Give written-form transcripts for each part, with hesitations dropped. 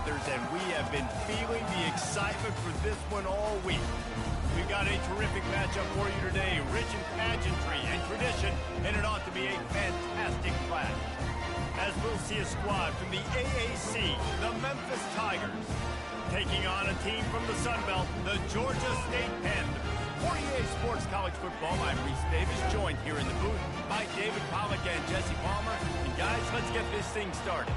Panthers, and we have been feeling the excitement for this one all week. We've got a terrific matchup for you today, rich in pageantry and tradition, and it ought to be a fantastic clash. As we'll see a squad from the AAC, the Memphis Tigers, taking on a team from the Sun Belt, the Georgia State Panthers. For EA Sports College Football, I'm Reese Davis, joined here in the booth by David Pollack and Jesse Palmer. And guys, let's get this thing started.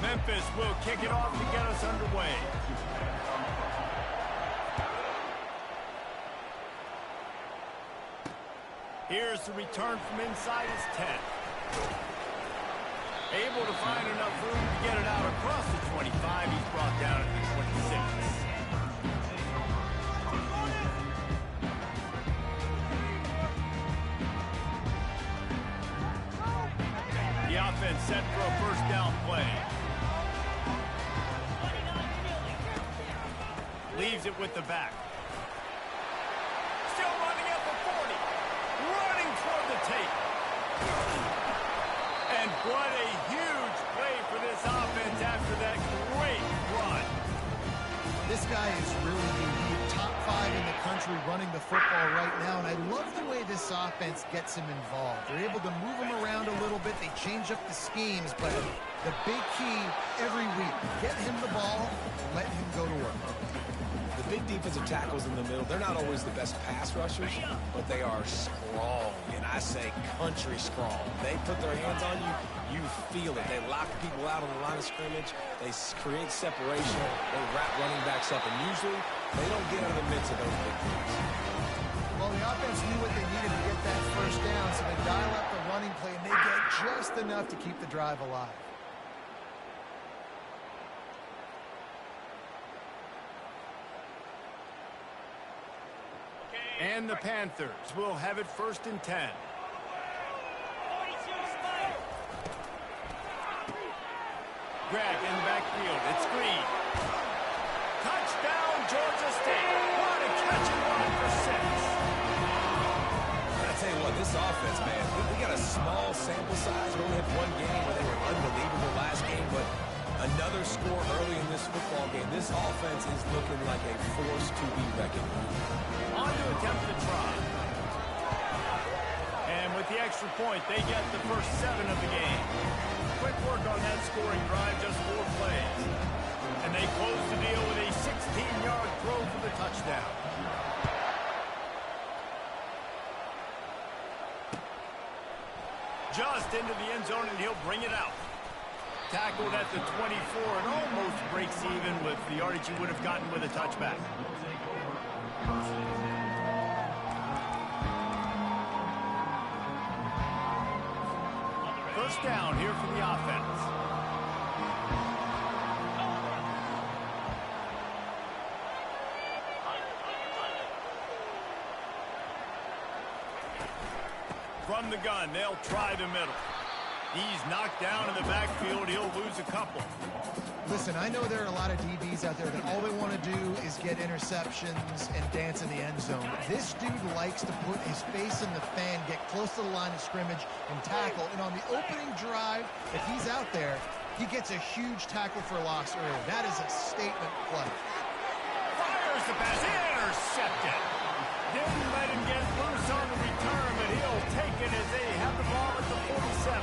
Memphis will kick it off to get us underway. Here's the return from inside his 10. Able to find enough room to get it out across the 25. He's brought down at the 26. The offense set for a first down play. Leaves it with the back. Still running at the 40. Running toward the tape. And what a huge play for this offense after that great run. This guy is really unique. Top 5 in the country running the football right now, and I love the way this offense gets him involved. They're able to move him around a little bit. They change up the schemes, but the big key every week, get him the ball, let him go to work. The big defensive tackles in the middle, they're not always the best pass rushers, but they are strong, and I say country strong. They put their hands on you, you feel it. They lock people out on the line of scrimmage. They create separation. They wrap running backs up, and usually they don't get out of the midst of those big plays. Well, the offense knew what they needed to get that first down, so they dial up the running play, and they get just enough to keep the drive alive. And the Panthers will have it first and 10. Greg in the backfield. It's Green. Touchdown, Georgia State. What a catch and run for 6. I tell you what, this offense, man, we got a small sample size. We only had one game where they were unbelievable last game, but another score early in this football game. This offense is looking like a force to be reckoned with. On to attempt the try. And with the extra point, they get the first 7 of the game. Quick work on that scoring drive, just 4 plays. And they close the deal with a 16-yard throw for the touchdown. Just into the end zone, and he'll bring it out. Tackled at the 24 and almost breaks even with the yardage he would have gotten with a touchback. First down here for the offense. From the gun, they'll try the middle. He's knocked down in the backfield. He'll lose a couple. Listen, I know there are a lot of DBs out there that all they want to do is get interceptions and dance in the end zone. This dude likes to put his face in the fan, get close to the line of scrimmage, and tackle. And on the opening drive, if he's out there, he gets a huge tackle for loss early. That is a statement play. Fires the pass. Intercepted. Didn't let him get loose on the return, but he'll take it as they have the ball at the 47.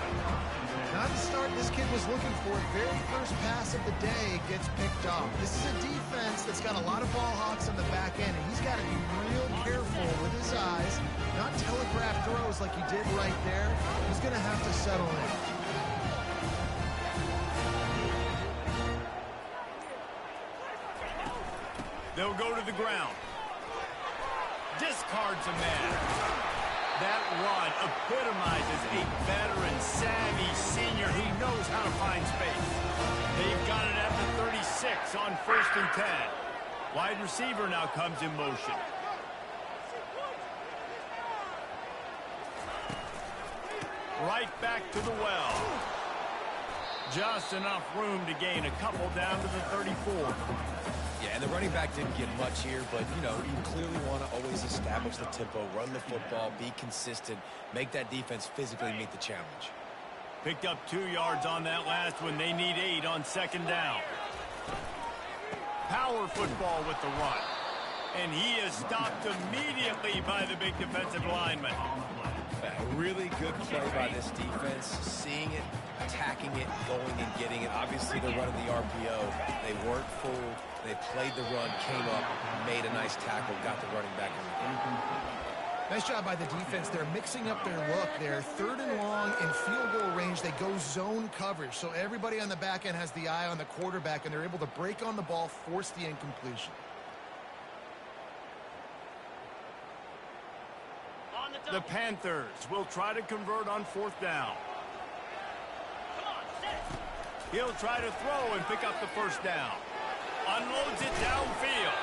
Not the start this kid was looking for. Very first pass of the day gets picked off. This is a defense that's got a lot of ball hawks on the back end, and he's got to be real careful with his eyes, not telegraph throws like he did right there. He's going to have to settle in. They'll go to the ground. Discards a man. That run epitomizes a veteran, savvy senior. He knows how to find space. They've got it at the 36 on first and 10. Wide receiver now comes in motion. Right back to the well. Just enough room to gain a couple down to the 34. Yeah, and the running back didn't get much here, but, you know, you clearly want to always establish the tempo, run the football, be consistent, make that defense physically meet the challenge. Picked up 2 yards on that last one. They need 8 on second down. Power football with the run. And he is stopped immediately by the big defensive lineman. A really good play by this defense. Seeing it, attacking it, going and getting it. Obviously, they're running the RPO. They weren't fooled. They played the run, came up, made a nice tackle, got the running back in the game. Nice job by the defense. They're mixing up their look. They're 3rd and long in field goal range. They go zone coverage. So everybody on the back end has the eye on the quarterback, and they're able to break on the ball, force the incompletion. The Panthers will try to convert on 4th down. He'll try to throw and pick up the 1st down. Unloads it downfield.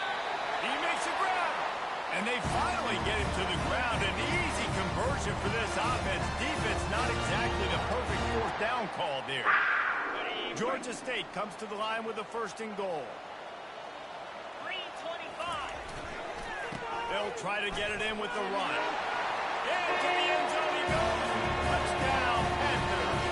He makes a grab. And they finally get him to the ground. An easy conversion for this offense. Defense not exactly the perfect 4th down call there. Georgia State comes to the line with a 1st and goal. 3:25. They'll try to get it in with the run. Into the end zone he goes. Touchdown, Panthers.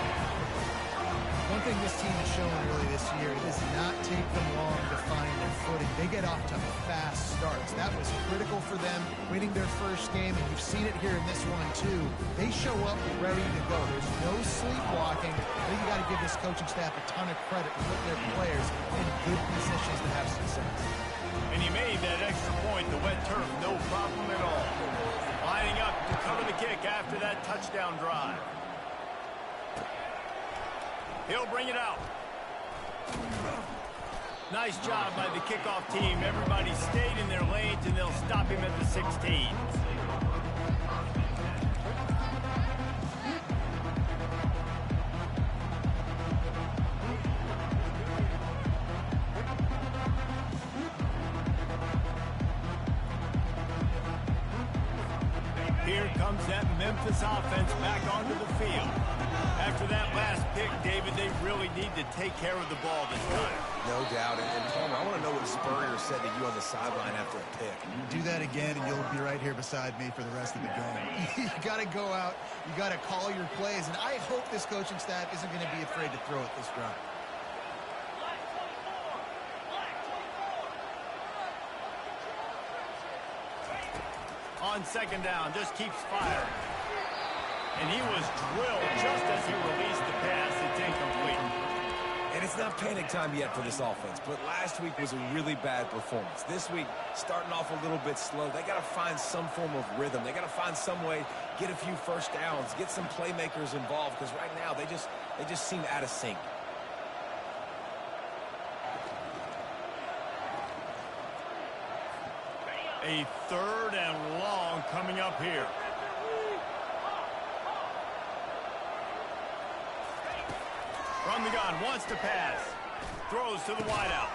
One thing this team has shown really this year, it does not take them long to find their footing. They get off to fast starts. That was critical for them, winning their first game, and you've seen it here in this one too. They show up ready to go. There's no sleepwalking. I think you got to give this coaching staff a ton of credit for putting their players in good positions to have success. And he made that extra point, the wet turf, no problem at all. Lining up to cover the kick after that touchdown drive. He'll bring it out. Nice job by the kickoff team. Everybody stayed in their lanes, and they'll stop him at the 16. Here comes that Memphis offense back onto the field. After that last pick, David, they really need to take care of the ball this time. No doubt. And Palmer, I want to know what Spurrier said to you on the sideline after a pick. Do that again, and you'll be right here beside me for the rest of the game. You got to go out. You got to call your plays, and I hope this coaching staff isn't going to be afraid to throw it this drive. On second down, just keeps firing. And he was drilled just as he released the pass. It's incomplete. And it's not panic time yet for this offense, but last week was a really bad performance. This week, starting off a little bit slow. They got to find some form of rhythm. They got to find some way, get a few first downs, get some playmakers involved, because right now they just seem out of sync. A 3rd and long coming up here. From the gun, wants to pass. Throws to the wideout.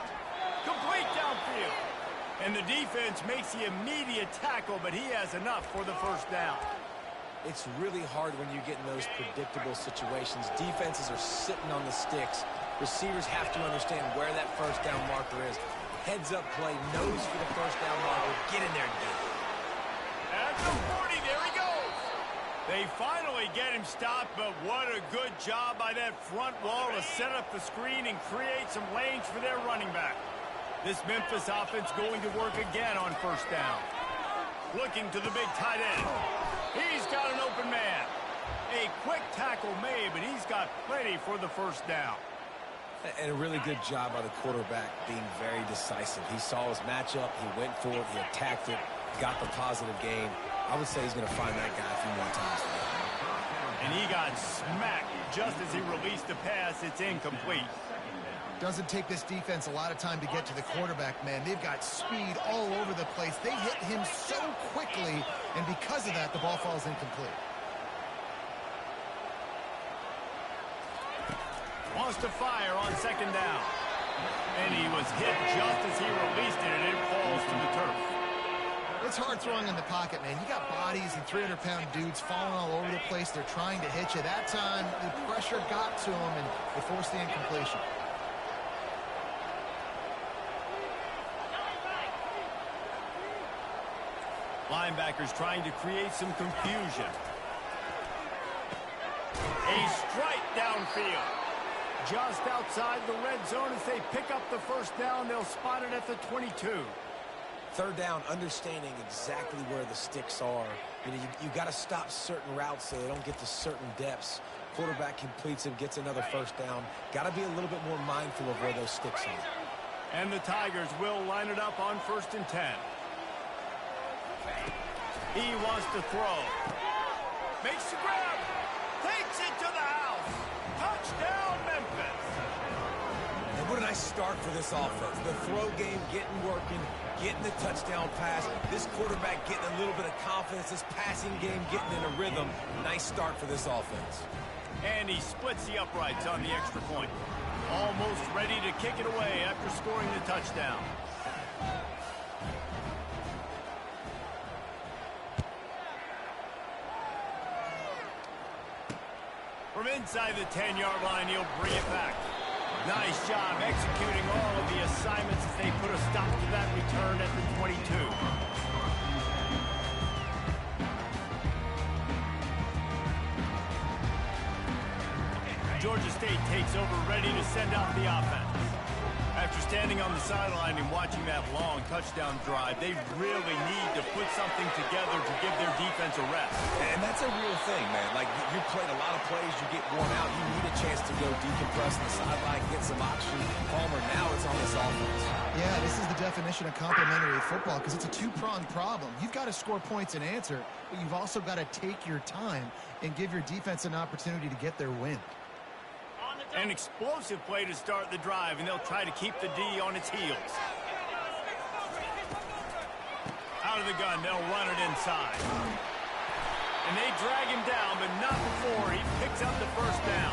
Complete downfield. And the defense makes the immediate tackle, but he has enough for the 1st down. It's really hard when you get in those predictable situations. Defenses are sitting on the sticks. Receivers have to understand where that 1st down marker is. Heads up play, nose for the 1st down marker. Get in there and get it. At the 40, there he goes. They finally get him stopped, but what a good job by that front wall to set up the screen and create some lanes for their running back. This Memphis offense going to work again on 1st down. Looking to the big tight end. He's got an open man. A quick tackle made, but he's got plenty for the 1st down. And a really good job by the quarterback being very decisive. He saw his matchup, he went for it, he attacked it, got the positive gain. I would say he's going to find that guy a few more times today. And he got smacked just as he released the pass. It's incomplete. Doesn't take this defense a lot of time to get to the quarterback, man. They've got speed all over the place. They hit him so quickly, and because of that, the ball falls incomplete. Wants to fire on 2nd down. And he was hit just as he released it, and it falls to the turf. It's hard throwing in the pocket, man. You got bodies and 300-pound dudes falling all over the place. They're trying to hit you. That time, the pressure got to him, and it forced the incompletion. Linebackers trying to create some confusion. A strike downfield. Just outside the red zone as they pick up the first down. They'll spot it at the 22. Third down, understanding exactly where the sticks are. You got to stop certain routes so they don't get to certain depths. Quarterback completes it, gets another first down. Got to be a little bit more mindful of where those sticks are. And the Tigers will line it up on 1st and 10. He wants to throw. Makes the grab. Takes it to the house. Touchdown, Memphis. And what a nice start for this offense. The throw game getting working, getting the touchdown pass. This quarterback getting a little bit of confidence. This passing game getting in a rhythm. Nice start for this offense. And he splits the uprights on the extra point. Almost ready to kick it away after scoring the touchdown. From inside the 10-yard line, he'll bring it back. Nice job executing all of the assignments as they put a stop to that return at the 22. Georgia State takes over, ready to send out the offense. After standing on the sideline and watching that long touchdown drive, they really need to put something together to give their defense a rest. And that's a real thing, man. Like, you played a lot of plays, you get worn out, you need a chance to go decompress on the sideline, get some oxygen. Palmer, now it's on this offense. Yeah, this is the definition of complementary football because it's a two-pronged problem. You've got to score points and answer, but you've also got to take your time and give your defense an opportunity to get their win. An explosive play to start the drive, and they'll try to keep the D on its heels. Out of the gun, they'll run it inside. And they drag him down, but not before he picks up the first down.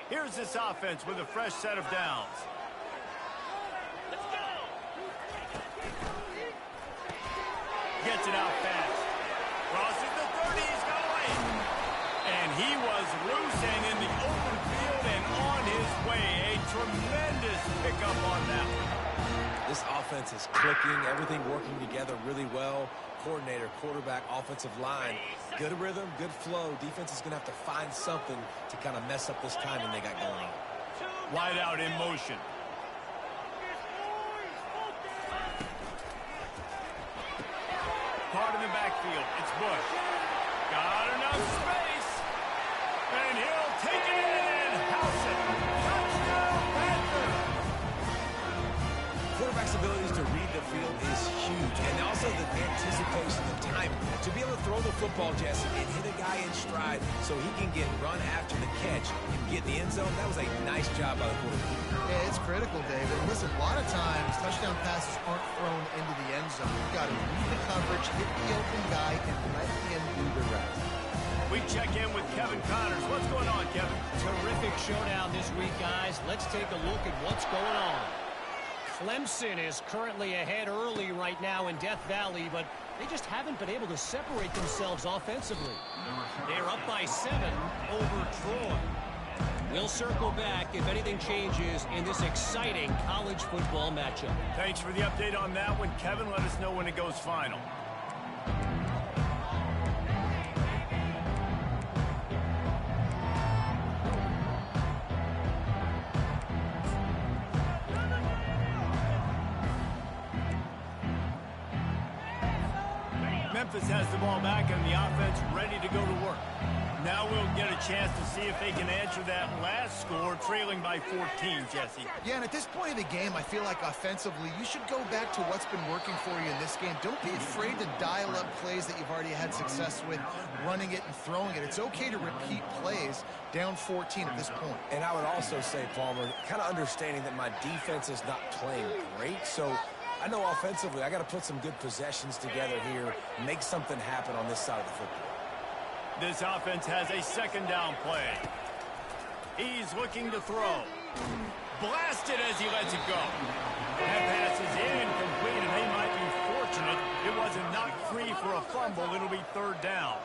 Here's this offense with a fresh set of downs. Let's go. Gets it out fast. Crosses the 30, he's got away. And he was loose and in the open field and on his way. A tremendous pickup on that one. This offense is clicking, everything working together really well. Coordinator, quarterback, offensive line. Good rhythm, good flow. Defense is going to have to find something to kind of mess up this timing they got going on. Wide out in motion. Caught in the backfield. It's Bush. Got enough space. And he'll take it in. House it. Touchdown, Panther. Quarterback's abilities to read the field is huge. And also the anticipation, the time. To be able to throw the football, Jesse, and hit a guy in stride so he can get run after the catch and get in the end zone, that was a nice job by the quarterback. Yeah, it's critical, David. Listen, a lot of times touchdown passes aren't thrown into the end zone. You've got to read the coverage, hit the open guy, and let him do the rest. We check in with Kevin Connors. What's going on, Kevin? Terrific showdown this week, guys. Let's take a look at what's going on. Clemson is currently ahead early right now in Death Valley, but they just haven't been able to separate themselves offensively. They're up by 7 over Troy. We'll circle back if anything changes in this exciting college football matchup. Thanks for the update on that one, Kevin. Let us know when it goes final. Memphis has the ball back and the offense ready to go to work. Now we'll get a chance to see if they can answer that last score, trailing by 14, Jesse. Yeah, and at this point of the game, I feel like offensively, you should go back to what's been working for you in this game. Don't be afraid to dial up plays that you've already had success with, running it and throwing it. It's okay to repeat plays down 14 at this point. And I would also say, Palmer, kind of understanding that my defense is not playing great, so I know offensively I got to put some good possessions together here, make something happen on this side of the football. This offense has a second down play. He's looking to throw. Blasted as he lets it go. That pass is incomplete, and they might be fortunate it wasn't knocked free for a fumble. It'll be third down.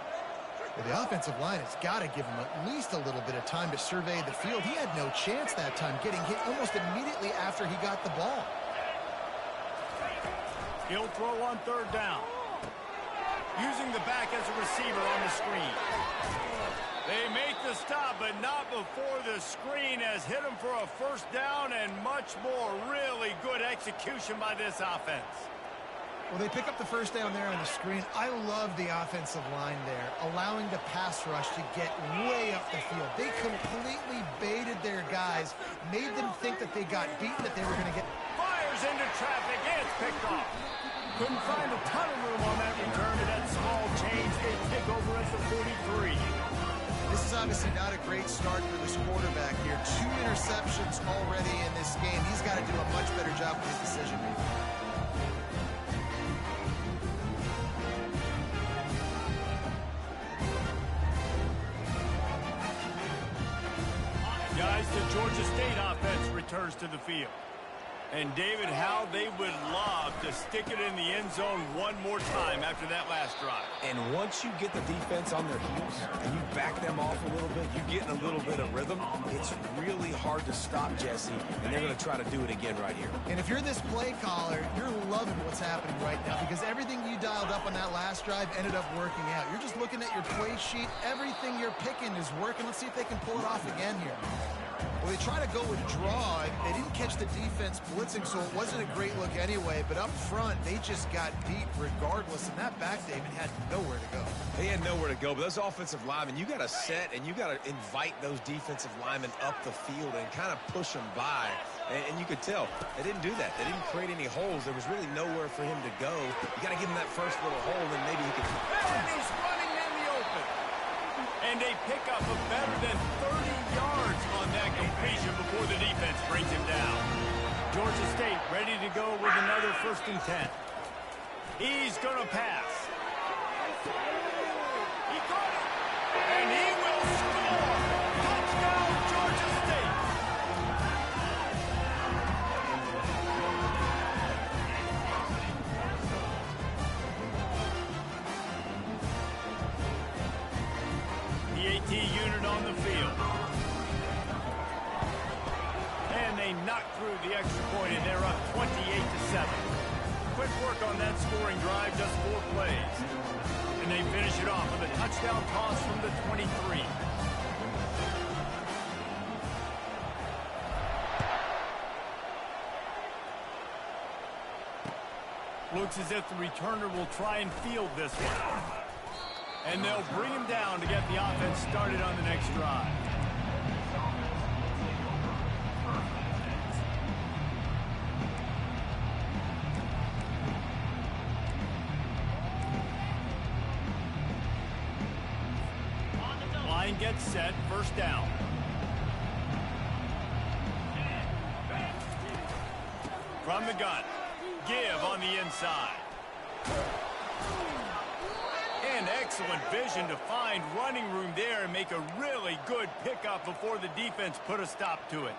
Well, the offensive line has got to give him at least a little bit of time to survey the field. He had no chance that time, getting hit almost immediately after he got the ball. He'll throw on third down. Using the back as a receiver on the screen. They make the stop, but not before the screen has hit him for a first down and much more. Really good execution by this offense. Well, they pick up the first down there on the screen. I love the offensive line there, allowing the pass rush to get way up the field. They completely baited their guys, made them think that they got beaten, that they were going to get... Fires into traffic, and it's picked off. Couldn't find a ton of room on that return to that small change. They pick over at the 43. This is obviously not a great start for this quarterback here. 2 interceptions already in this game. He's got to do a much better job with his decision making. Guys, the Georgia State offense returns to the field. And, David, how they would love to stick it in the end zone one more time after that last drive. And once you get the defense on their heels and you back them off a little bit, you get in a little bit of rhythm, it's really hard to stop, Jesse, and they're going to try to do it again right here. And if you're this play caller, you're loving what's happening right now because everything you dialed up on that last drive ended up working out. You're just looking at your play sheet. Everything you're picking is working. Let's see if they can pull it off again here. Well, they try to go with draw. They didn't catch the defense blitzing, so it wasn't a great look anyway. But up front, they just got beat regardless. And that back, David, had nowhere to go. They had nowhere to go, but those offensive linemen, you got to set and you got to invite those defensive linemen up the field and kind of push them by. And you could tell they didn't do that. They didn't create any holes. There was really nowhere for him to go. You got to give him that first little hole, and then maybe he could. And he's running in the open. And they pick up a better than 30 yards on that completion before the defense brings him down. Georgia State ready to go with another 1st and 10. He's going to pass. He got it. And he will score. Touchdown, Georgia State. The AT unit on the field. And they knock through the extra point, and they're up 28-7. Quick work on that scoring drive, just 4 plays. And they finish it off with a touchdown toss from the 23. Looks as if the returner will try and field this one. And they'll bring him down to get the offense started on the next drive. Line gets set, 1st down. From the gun, give on the inside. And excellent vision to find running room there and make a really good pickup before the defense put a stop to it.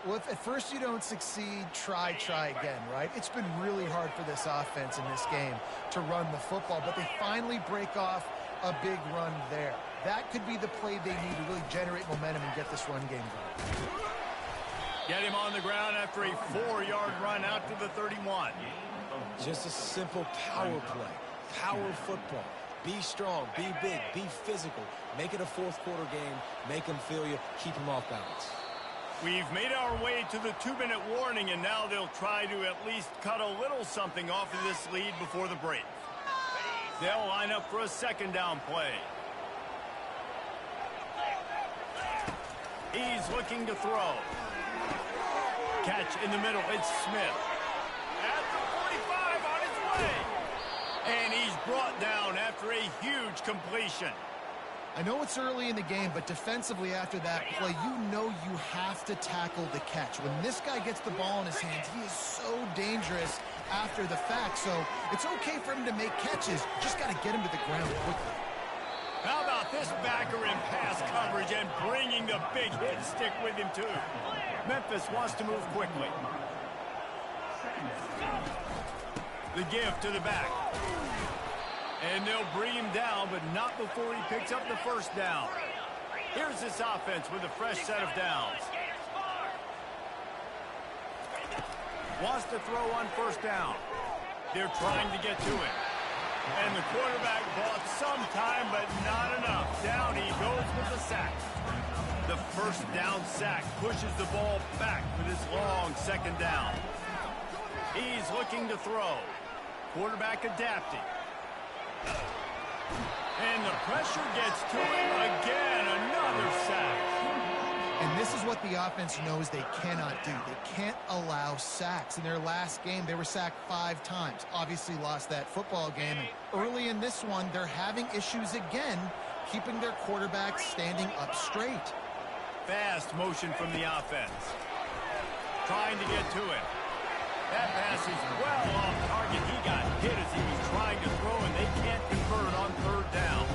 Well, if at first you don't succeed, try again, right? It's been really hard for this offense in this game to run the football, but they finally break off a big run there. That could be the play they need to really generate momentum and get this run game going. Get him on the ground after a 4-yard run out to the 31. Just a simple power play. Power football. Be strong, be big, be physical. Make it a 4th quarter game. Make them feel you. Keep them off balance. We've made our way to the 2-minute warning, and now they'll try to at least cut a little something off of this lead before the break. They'll line up for a 2nd down play. He's looking to throw. Catch in the middle. It's Smith. At the 45 on his way. And he's brought down after a huge completion. I know it's early in the game, but defensively after that play, you know you have to tackle the catch. When this guy gets the ball in his hands, he is so dangerous after the fact. So it's okay for him to make catches. Just got to get him to the ground quickly. How about this backer in pass coverage and bringing the big hit stick with him, too? Memphis wants to move quickly. The give to the back. And they'll bring him down, but not before he picks up the first down. Here's this offense with a fresh set of downs. Wants to throw on first down. They're trying to get to it. And the quarterback bought some time, but not enough. Down he goes with the sack. The first down sack pushes the ball back with his long second down. He's looking to throw. Quarterback adapting. And the pressure gets to him again. Another sack. And this is what the offense knows they cannot do. They can't allow sacks. In their last game, they were sacked 5 times. Obviously lost that football game. And early in this one, they're having issues again, keeping their quarterback standing up straight. Fast motion from the offense. Trying to get to it. That pass is well off target. He got hit as he was trying to throw, and they can't convert on third down.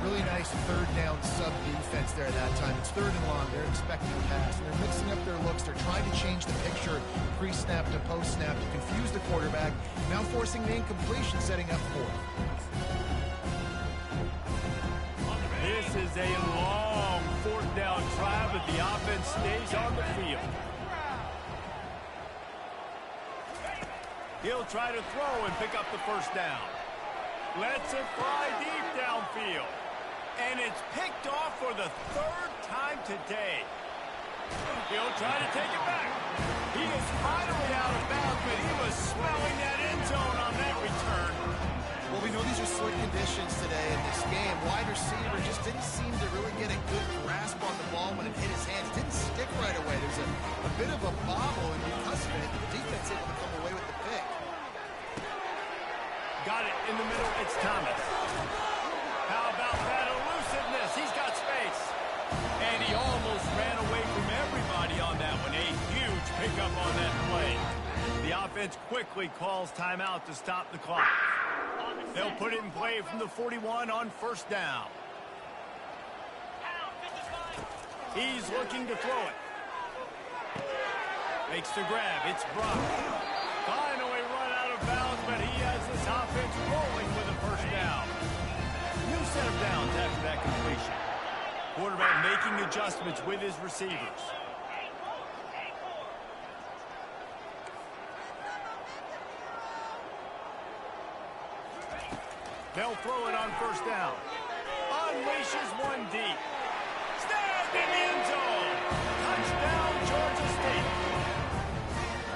Really nice third down sub-defense there that time. It's 3rd and long. They're expecting a pass. And they're mixing up their looks. They're trying to change the picture pre-snap to post-snap to confuse the quarterback. Now forcing the incompletion, setting up 4th. This is a long 4th down try, but the offense stays on the field. He'll try to throw and pick up the first down. Lets it fly deep downfield. And it's picked off for the 3rd time today. He'll try to take it back. He is finally out of bounds, but he was smelling that end zone on that return. Well, we know these are slick conditions today in this game. Wide receiver just didn't seem to really get a good grasp on the ball when it hit his hands. Didn't stick right away. There's a bit of a bobble, and because of it, the defense able to come away with the pick. Got it in the middle. It's Thomas. How about that elusiveness? He's got space. And he almost ran away from everybody on that one. A huge pickup on that play. The offense quickly calls timeout to stop the clock. They'll put it in play from the 41 on first down. He's looking to throw it. Makes the grab. It's Brock. Finally run out of bounds, but he has this offense rolling with a first down. New set of downs after that completion. Quarterback making adjustments with his receivers. They'll throw it on first down. Unleashes one deep. Snagged in the end zone. Touchdown, Georgia State.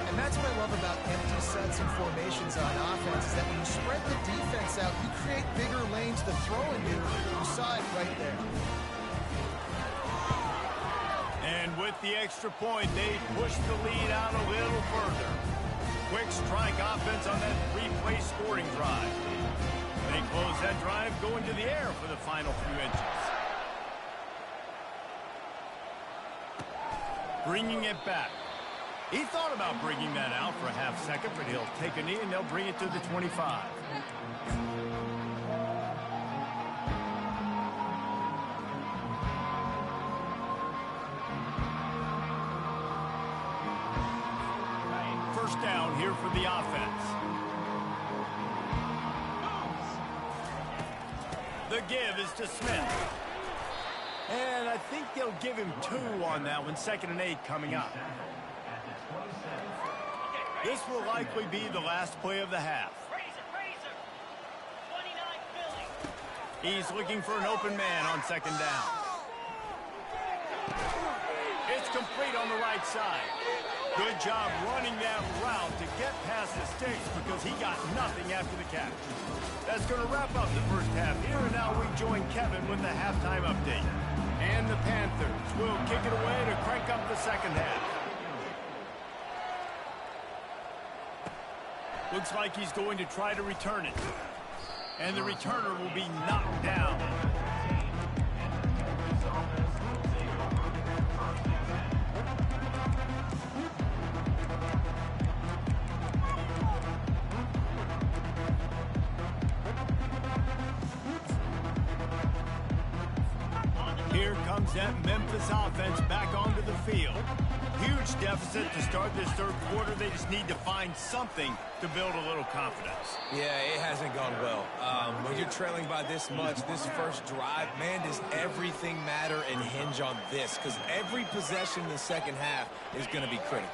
And that's what I love about empty sets and formations on offense, is that when you spread the defense out, you create bigger lanes to throw into. You saw it right there. And with the extra point, they push the lead out a little further. Quick strike offense on that 3-play scoring drive. They close that drive going to the air for the final few inches. Bringing it back. He thought about bringing that out for a half second, but he'll take a knee and they'll bring it to the 25. First down here for the offense. The give is to Smith. And I think they'll give him 2 on that one. 2nd and 8 coming up. This will likely be the last play of the half. He's looking for an open man on 2nd down. It's complete on the right side. Good job running that route to get past the sticks because he got nothing after the catch. That's going to wrap up the first half here, and now we join Kevin with the halftime update. And the Panthers will kick it away to crank up the second half. Looks like he's going to try to return it. And the returner will be knocked down. Here comes that Memphis offense back onto the field. Huge deficit to start this third quarter. They just need to find something to build a little confidence. Yeah, it hasn't gone well. When you're trailing by this much, this first drive, man, does everything matter and hinge on this? Because every possession in the second half is going to be critical.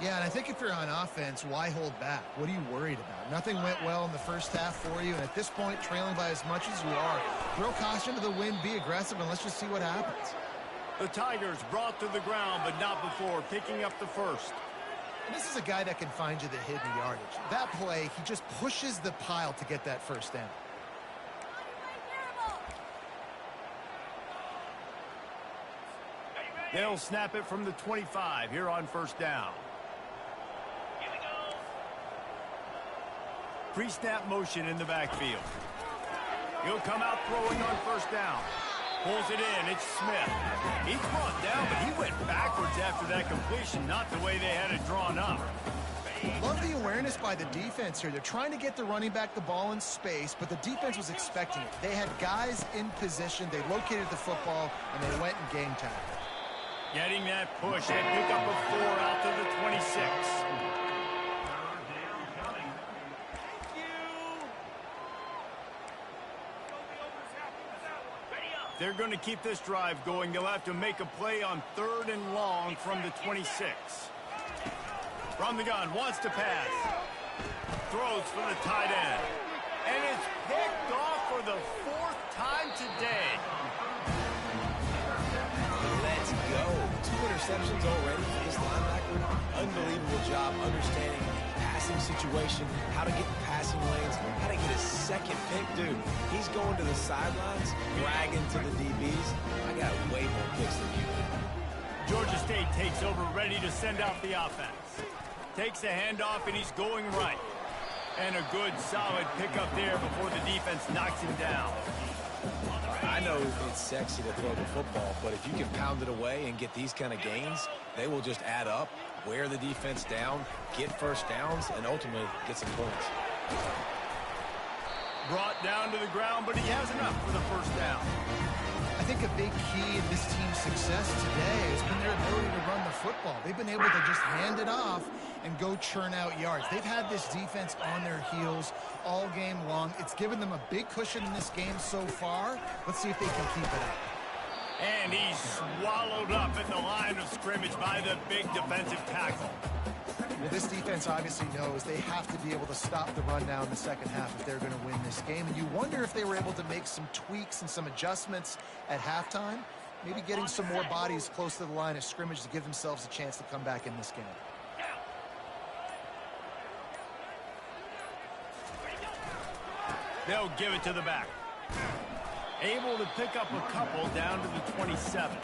Yeah, and I think if you're on offense, why hold back? What are you worried about? Nothing went well in the first half for you, and at this point, trailing by as much as you are, throw caution to the wind, be aggressive, and let's just see what happens. The Tigers brought to the ground, but not before picking up the first. This is a guy that can find you the hidden yardage. That play, he just pushes the pile to get that first down. They'll snap it from the 25 here on first down. Pre-snap motion in the backfield. He'll come out throwing on first down. Pulls it in. It's Smith. He's brought down, but he went backwards after that completion, not the way they had it drawn up. Love the awareness by the defense here. They're trying to get the running back the ball in space, but the defense was expecting it. They had guys in position. They located the football, and they went and game tackled. Getting that push and pick up a 4 out to the 26. They're going to keep this drive going. They'll have to make a play on 3rd and long from the 26. From the gun, wants to pass. Throws for the tight end. And it's picked off for the 4th time today. Let's go. 2 interceptions already for this linebacker. Unbelievable job understanding passing situation, how to get in passing lanes, how to get a second pick. Dude, he's going to the sidelines, bragging to the DBs. I got way more picks than you. Georgia State takes over, ready to send out the offense. Takes a handoff, and he's going right. And a good, solid pickup there before the defense knocks him down. I know it's sexy to throw the football, but if you can pound it away and get these kind of gains, they will just add up, wear the defense down, get first downs, and ultimately get some points. Brought down to the ground, but he has enough for the first down. I think a big key in this team's success today has been their ability to run the football. They've been able to just hand it off and go churn out yards. They've had this defense on their heels all game long. It's given them a big cushion in this game so far. Let's see if they can keep it up. And he's swallowed up at the line of scrimmage by the big defensive tackle. Well, this defense obviously knows they have to be able to stop the run now in the second half if they're going to win this game. And you wonder if they were able to make some tweaks and some adjustments at halftime, maybe getting some more bodies close to the line of scrimmage to give themselves a chance to come back in this game. They'll give it to the back. Able to pick up a couple down to the 27.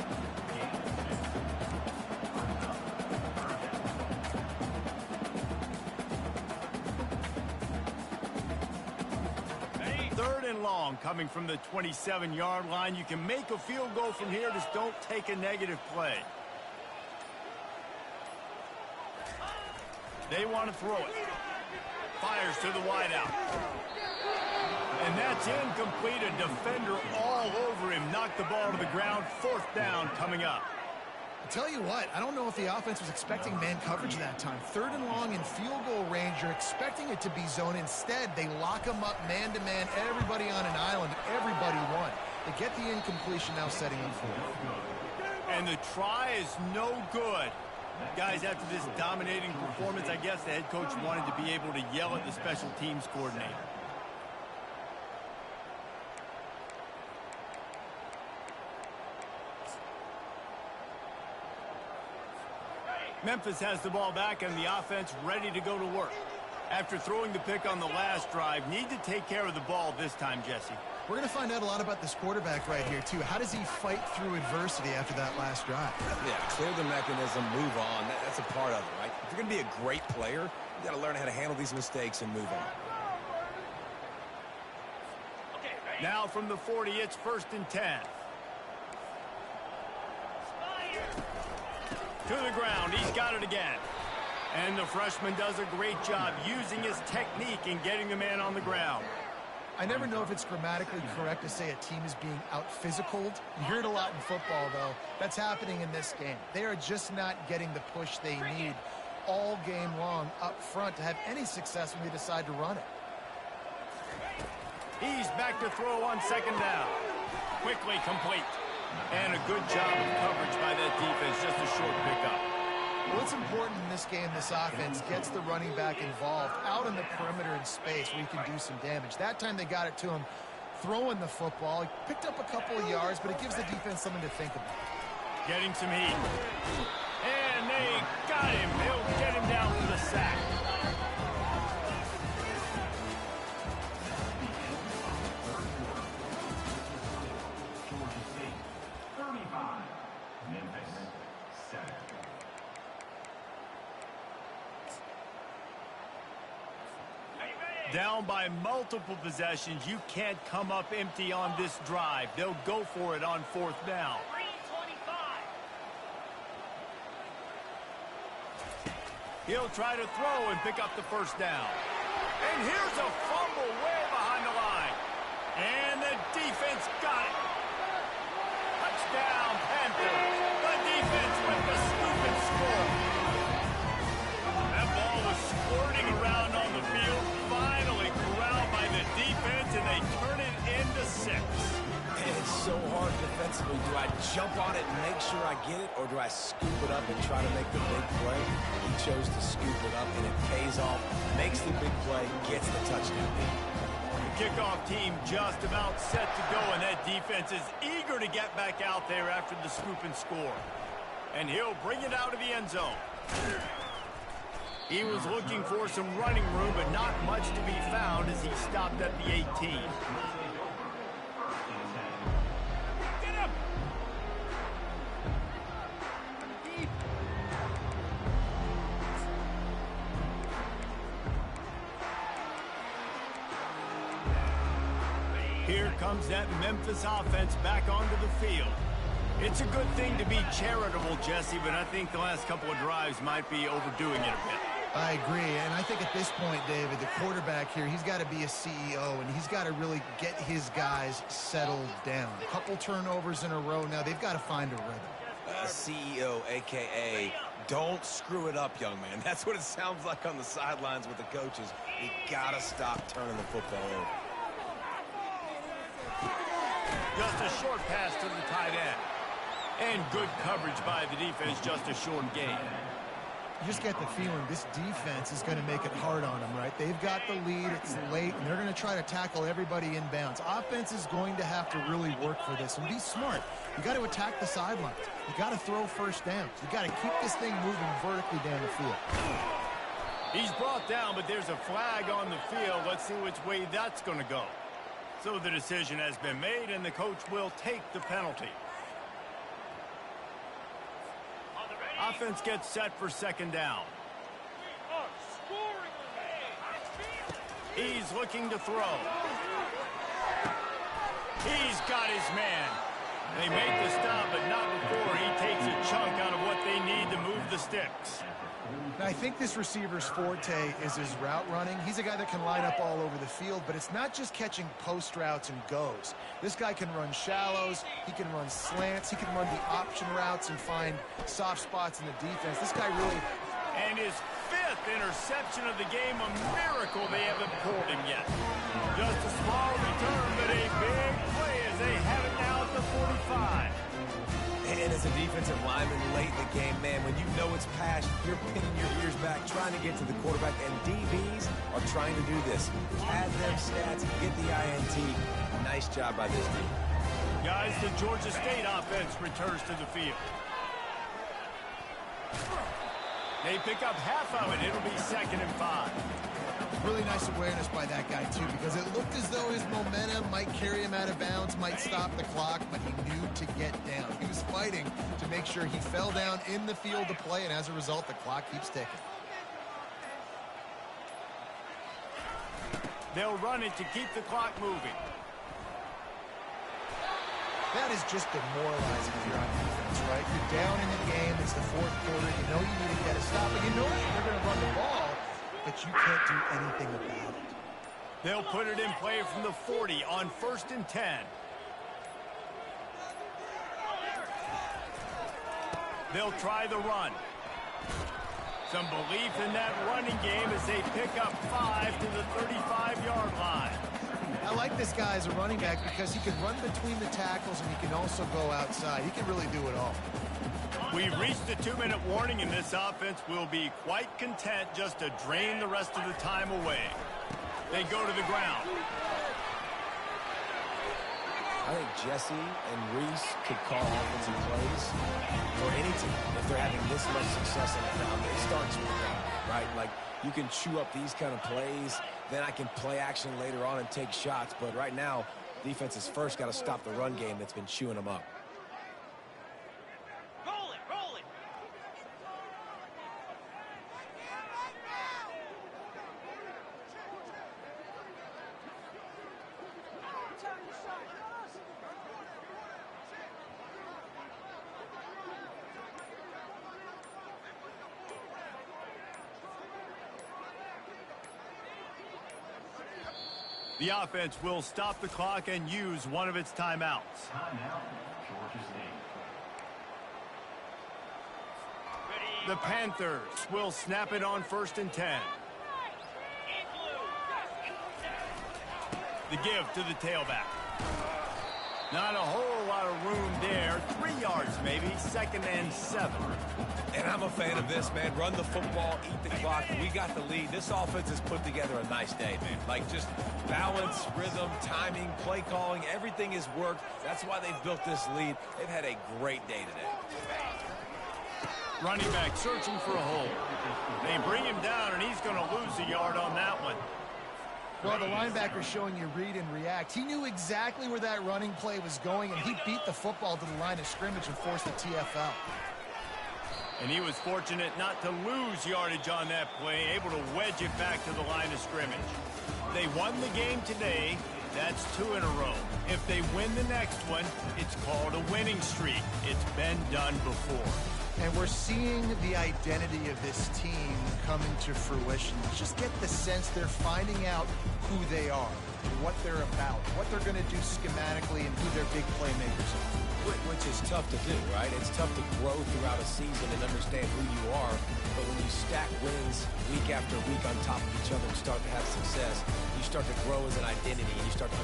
Third and long coming from the 27-yard line. You can make a field goal from here. Just don't take a negative play. They want to throw it. Fires to the wideout. And that's incomplete. A defender all over him. Knocked the ball to the ground. 4th down coming up. I'll tell you what, I don't know if the offense was expecting man coverage that time. 3rd and long in field goal range. You're expecting it to be zone. Instead, they lock them up man-to-man. Everybody on an island. Everybody won. They get the incompletion now setting up for it. And the try is no good. Guys, after this dominating performance, I guess the head coach wanted to be able to yell at the special teams coordinator. Memphis has the ball back and the offense ready to go to work. After throwing the pick on the last drive, need to take care of the ball this time, Jesse. We're going to find out a lot about this quarterback right here, too. How does he fight through adversity after that last drive? Yeah, clear the mechanism, move on. That's a part of it, right? If you're going to be a great player, you got to learn how to handle these mistakes and move on. Now from the 40, it's 1st and 10. To the ground, he's got it again. And the freshman does a great job using his technique and getting the man on the ground. I never know if it's grammatically correct to say a team is being out-physicaled. You hear it a lot in football, though. That's happening in this game. They are just not getting the push they need all game long up front to have any success when they decide to run it. He's back to throw on second down. Quickly complete. And a good job of coverage by that defense, just a short pickup. What's important in this game, this offense gets the running back involved out on the perimeter in space where he can do some damage. That time they got it to him throwing the football. He picked up a couple of yards, but it gives the defense something to think about. Getting some heat. And they got him. They'll get him down for the sack. Down by multiple possessions. You can't come up empty on this drive. They'll go for it on fourth down. He'll try to throw and pick up the first down. And here's a fumble way behind the line. And the defense got it. Touchdown, Panthers. The defense with the scoop and score. That ball was squirting around on the field. Finally corralled by the defense, and they turn it into 6. And it's so hard defensively. Do I jump on it and make sure I get it, or do I scoop it up and try to make the big play? He chose to scoop it up, and it pays off, makes the big play, gets the touchdown. The kickoff team just about set to go, and that defense is eager to get back out there after the scoop and score. And he'll bring it out of the end zone. He was looking for some running room, but not much to be found as he stopped at the 18. Get him! Here comes that Memphis offense back onto the field. It's a good thing to be charitable, Jesse, but I think the last couple of drives might be overdoing it a bit. I agree, and I think at this point, David, the quarterback here, he's got to be a CEO, and he's got to really get his guys settled down. A couple turnovers in a row now. They've got to find a rhythm. CEO, a.k.a. don't screw it up, young man. That's what it sounds like on the sidelines with the coaches. You got to stop turning the football over. Just a short pass to the tight end. And good coverage by the defense, just a short gain. You just get the feeling this defense is going to make it hard on them, right? They've got the lead, it's late, and they're going to try to tackle everybody inbounds. Offense is going to have to really work for this and be smart. You got to attack the sidelines. You got to throw first downs. You got to keep this thing moving vertically down the field. He's brought down, but there's a flag on the field. Let's see which way that's going to go. So the decision has been made, and the coach will take the penalty. Offense gets set for second down. He's looking to throw. He's got his man. They make the stop, but not before he takes a chunk out of what they need to move the sticks. Now, I think this receiver's forte is his route running. He's a guy that can line up all over the field, but it's not just catching post routes and goes. This guy can run shallows, he can run slants, he can run the option routes and find soft spots in the defense. This guy really... And his 5th interception of the game, a miracle they haven't pulled him yet. Just a small return, but a big play as they have it now at the 45. And as a defensive lineman late in the game, man, when you know it's past, you're pinning your ears back, trying to get to the quarterback, and DBs are trying to do this. Pad them stats, get the INT. Nice job by this team. Guys, the Georgia State offense returns to the field. They pick up half of it. It'll be 2nd and 5. Really nice awareness by that guy, too, because it looked as though his momentum might carry him out of bounds, might stop the clock, but he knew to get down. He was fighting to make sure he fell down in the field to play, and as a result, the clock keeps ticking. They'll run it to keep the clock moving. That is just demoralizing if you're on defense, right? You're down in the game. It's the 4th quarter. You know you need to get a stop, and you know they're going to run the ball, but you can't do anything about it. They'll put it in play from the 40 on 1st and 10. They'll try the run. Some belief in that running game as they pick up 5 to the 35-yard line. I like this guy as a running back because he can run between the tackles and he can also go outside. He can really do it all. We've reached the 2-minute warning, and this offense will be quite content just to drain the rest of the time away. They go to the ground. I think Jesse and Reese could call offensive plays for any team if they're having this much success on the ground. It starts with them, right? Like, you can chew up these kind of plays, then I can play action later on and take shots. But right now, defense has first got to stop the run game that's been chewing them up. The offense will stop the clock and use one of its timeouts. The Panthers will snap it on 1st and 10. The give to the tailback. Not a whole lot of room there. 3 yards maybe. 2nd and 7. And I'm a fan of this, man. Run the football, eat the clock. We got the lead. This offense has put together a nice day, man. Like, just balance, rhythm, timing, play calling. Everything has worked. That's why they've built this lead. They've had a great day today. Running back searching for a hole. They bring him down, and he's going to lose a yard on that one. Well, the linebacker's showing you read and react. He knew exactly where that running play was going, and he beat the football to the line of scrimmage and forced the TFL. And he was fortunate not to lose yardage on that play, able to wedge it back to the line of scrimmage. They won the game today. That's 2 in a row. If they win the next one, it's called a winning streak. It's been done before. And we're seeing the identity of this team coming to fruition. Just get the sense they're finding out who they are, what they're about, what they're going to do schematically, and who their big playmakers are. Which is tough to do, right? It's tough to grow throughout a season and understand who you are. But when you stack wins week after week on top of each other and start to have success, you start to grow as an identity, and you start to